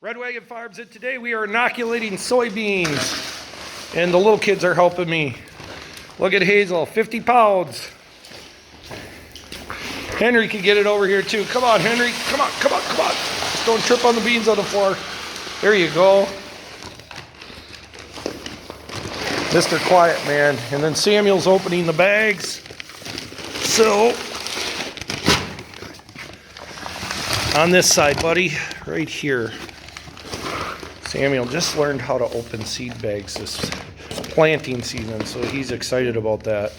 Red Wagon Farms, and today we are inoculating soybeans. And the little kids are helping me. Look at Hazel, 50 pounds. Henry can get it over here too. Come on, Henry. Come on, come on, come on. Just don't trip on the beans on the floor. There you go. Mr. Quiet Man. And then Samuel's opening the bags. So, on this side, buddy, right here. Samuel just learned how to open seed bags this planting season, so he's excited about that.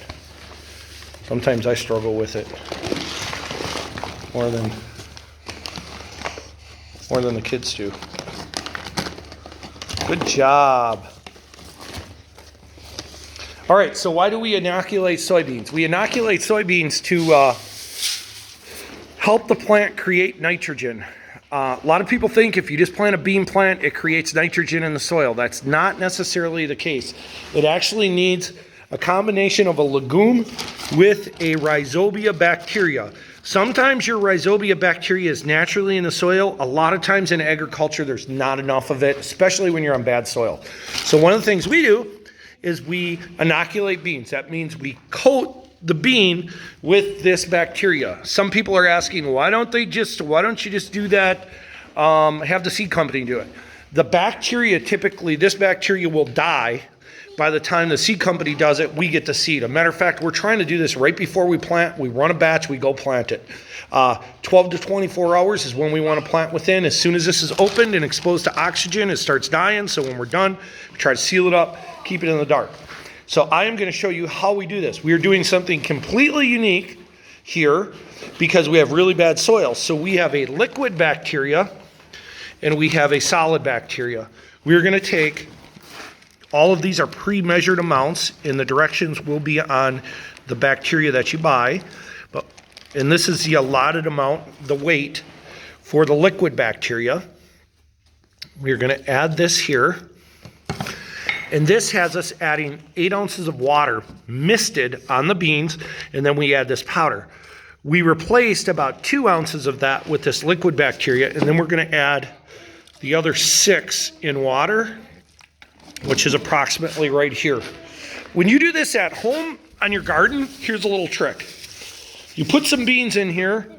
Sometimes I struggle with it more than the kids do. Good job. All right, so why do we inoculate soybeans? We inoculate soybeans to help the plant create nitrogen. A lot of people think if you just plant a bean plant, it creates nitrogen in the soil. That's not necessarily the case. It actually needs a combination of a legume with a Rhizobia bacteria. Sometimes your Rhizobia bacteria is naturally in the soil. A lot of times in agriculture, there's not enough of it, especially when you're on bad soil. So one of the things we do is we inoculate beans. That means we coat the bean with this bacteria. Some people are asking, why don't you just do that, have the seed company do it? The bacteria, typically, this bacteria will die by the time the seed company does it. We get the seed. A matter of fact, we're trying to do this right before we plant. We run a batch, we go plant it. 12 to 24 hours is when we want to plant within. As soon as this is opened and exposed to oxygen, it starts dying. So when we're done, we try to seal it up, keep it in the dark. So I am going to show you how we do this. We are doing something completely unique here because we have really bad soil. So we have a liquid bacteria and we have a solid bacteria. We're going to take, all of these are pre-measured amounts, and the directions will be on the bacteria that you buy. And this is the allotted amount, the weight for the liquid bacteria. We're going to add this here. And this has us adding 8 ounces of water misted on the beans, and then we add this powder. We replaced about 2 ounces of that with this liquid bacteria, and then we're going to add the other 6 in water, which is approximately right here. When you do this at home on your garden, here's a little trick. You put some beans in here,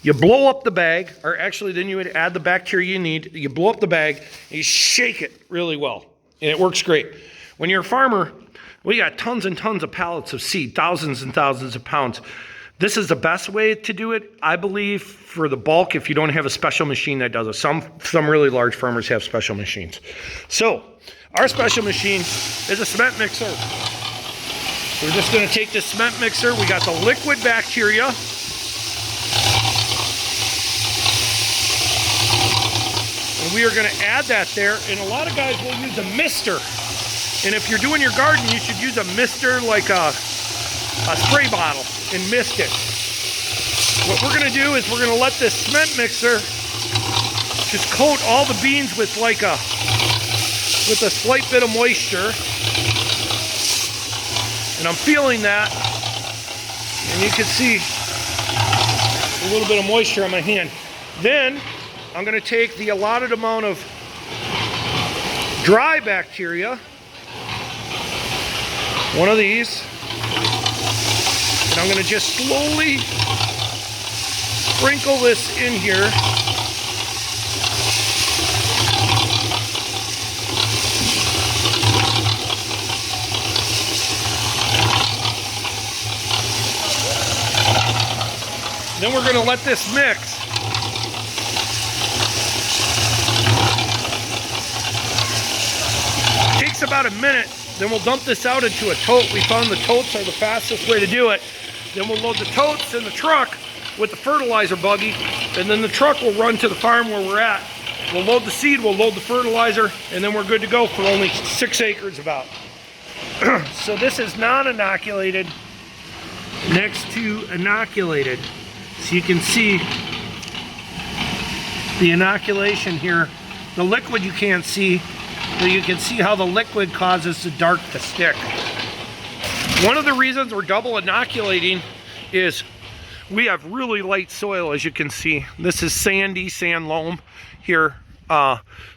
you blow up the bag, or actually then you would add the bacteria you need. You blow up the bag, and you shake it really well. And it works great. When you're a farmer, we got tons and tons of pallets of seed, thousands and thousands of pounds. This is the best way to do it, I believe, for the bulk if you don't have a special machine that does it. Some really large farmers have special machines. So, our special machine is a cement mixer. We're just going to take this cement mixer. We got the liquid bacteria. And we are going to add that there, and a lot of guys will use a mister. And if you're doing your garden, you should use a mister like a spray bottle and mist it. What we're going to do is we're going to let this cement mixer just coat all the beans with a slight bit of moisture. And I'm feeling that, and you can see a little bit of moisture on my hand. Then I'm going to take the allotted amount of dry bacteria, one of these, and I'm going to just slowly sprinkle this in here. Then we're going to let this mix. Takes about a minute, then we'll dump this out into a tote. We found the totes are the fastest way to do it. Then we'll load the totes in the truck with the fertilizer buggy, and then the truck will run to the farm where we're at. We'll load the seed, we'll load the fertilizer, and then we're good to go for only 6 acres about. So this is non-inoculated next to inoculated. So you can see the inoculation here. The liquid you can't see, but you can see how the liquid causes the dark to stick. One of the reasons we're double inoculating is we have really light soil, as you can see. This is sandy sand loam here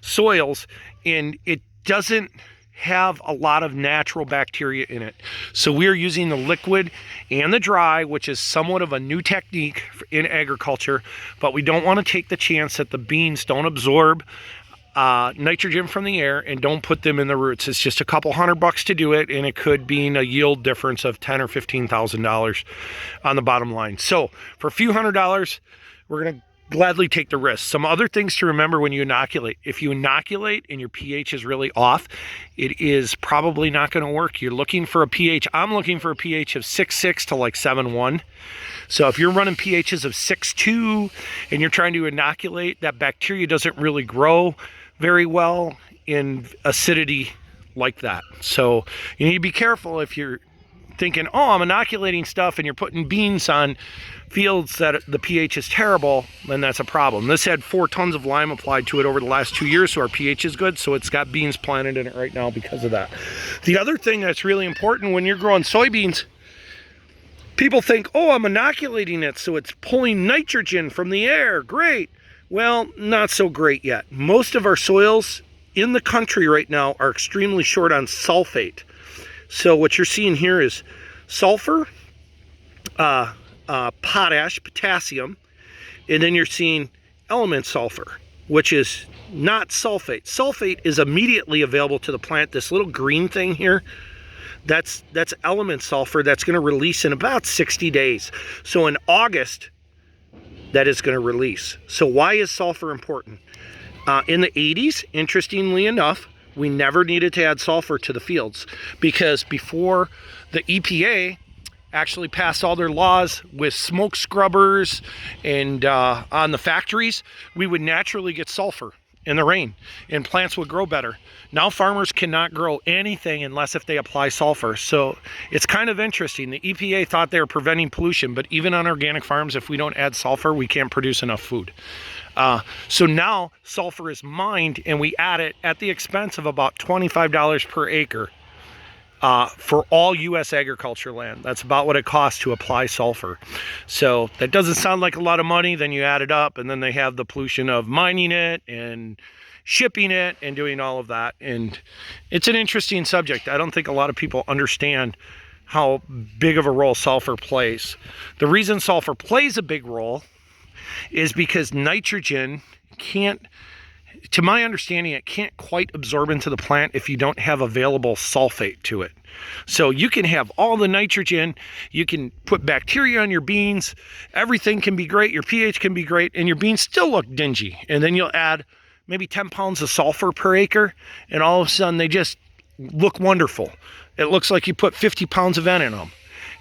soils, and it doesn't have a lot of natural bacteria in it. So we're using the liquid and the dry, which is somewhat of a new technique in agriculture, but we don't want to take the chance that the beans don't absorb nitrogen from the air and don't put them in the roots. It's just a couple $100 to do it, and it could mean a yield difference of $10,000 or $15,000 on the bottom line. So for a few $100s, we're going to gladly take the risk. Some other things to remember when you inoculate. If you inoculate and your pH is really off, it is probably not going to work. You're looking for a pH. I'm looking for a pH of 6.6 to like 7.1. So if you're running pHs of 6.2 and you're trying to inoculate, that bacteria doesn't really grow very well in acidity like that. So you need to be careful if you're thinking, oh, I'm inoculating stuff, and you're putting beans on fields that the pH is terrible, then that's a problem. This had 4 tons of lime applied to it over the last 2 years, so our pH is good, so it's got beans planted in it right now because of that. The other thing that's really important when you're growing soybeans, people think, oh, I'm inoculating it, so it's pulling nitrogen from the air. Great. Well, not so great yet. Most of our soils in the country right now are extremely short on sulfate. So what you're seeing here is sulfur, potash, potassium, and then you're seeing element sulfur, which is not sulfate. Sulfate is immediately available to the plant. This little green thing here, that's element sulfur that's going to release in about 60 days. So in August, that is going to release. So why is sulfur important? In the 80s, interestingly enough, we never needed to add sulfur to the fields, because before the EPA actually passed all their laws with smoke scrubbers and on the factories, we would naturally get sulfur in the rain and plants would grow better. Now farmers cannot grow anything unless if they apply sulfur. So it's kind of interesting. The EPA thought they were preventing pollution, but even on organic farms, if we don't add sulfur, we can't produce enough food. So now sulfur is mined, and we add it at the expense of about $25 per acre for all U.S. agriculture land. That's about what it costs to apply sulfur. So that doesn't sound like a lot of money. Then you add it up, and then they have the pollution of mining it and shipping it and doing all of that. And it's an interesting subject. I don't think a lot of people understand how big of a role sulfur plays. The reason sulfur plays a big role is because nitrogen can't, to my understanding, it can't quite absorb into the plant if you don't have available sulfate to it. So you can have all the nitrogen, you can put bacteria on your beans, everything can be great, your pH can be great, and your beans still look dingy. And then you'll add maybe 10 pounds of sulfur per acre, and all of a sudden they just look wonderful. It looks like you put 50 pounds of N in them.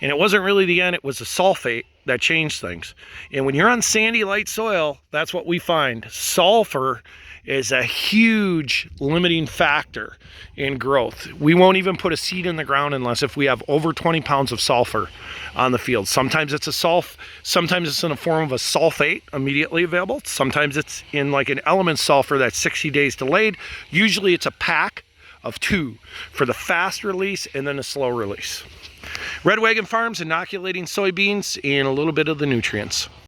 And it wasn't really the N, it was the sulfate that changed things. And when you're on sandy, light soil, that's what we find. Sulfur is a huge limiting factor in growth. We won't even put a seed in the ground unless if we have over 20 pounds of sulfur on the field. Sometimes it's sometimes it's in the form of a sulfate immediately available. Sometimes it's in like an element sulfur that's 60 days delayed. Usually it's a pack of 2 for the fast release and then a slow release. Red Wagon Farms, inoculating soybeans and a little bit of the nutrients.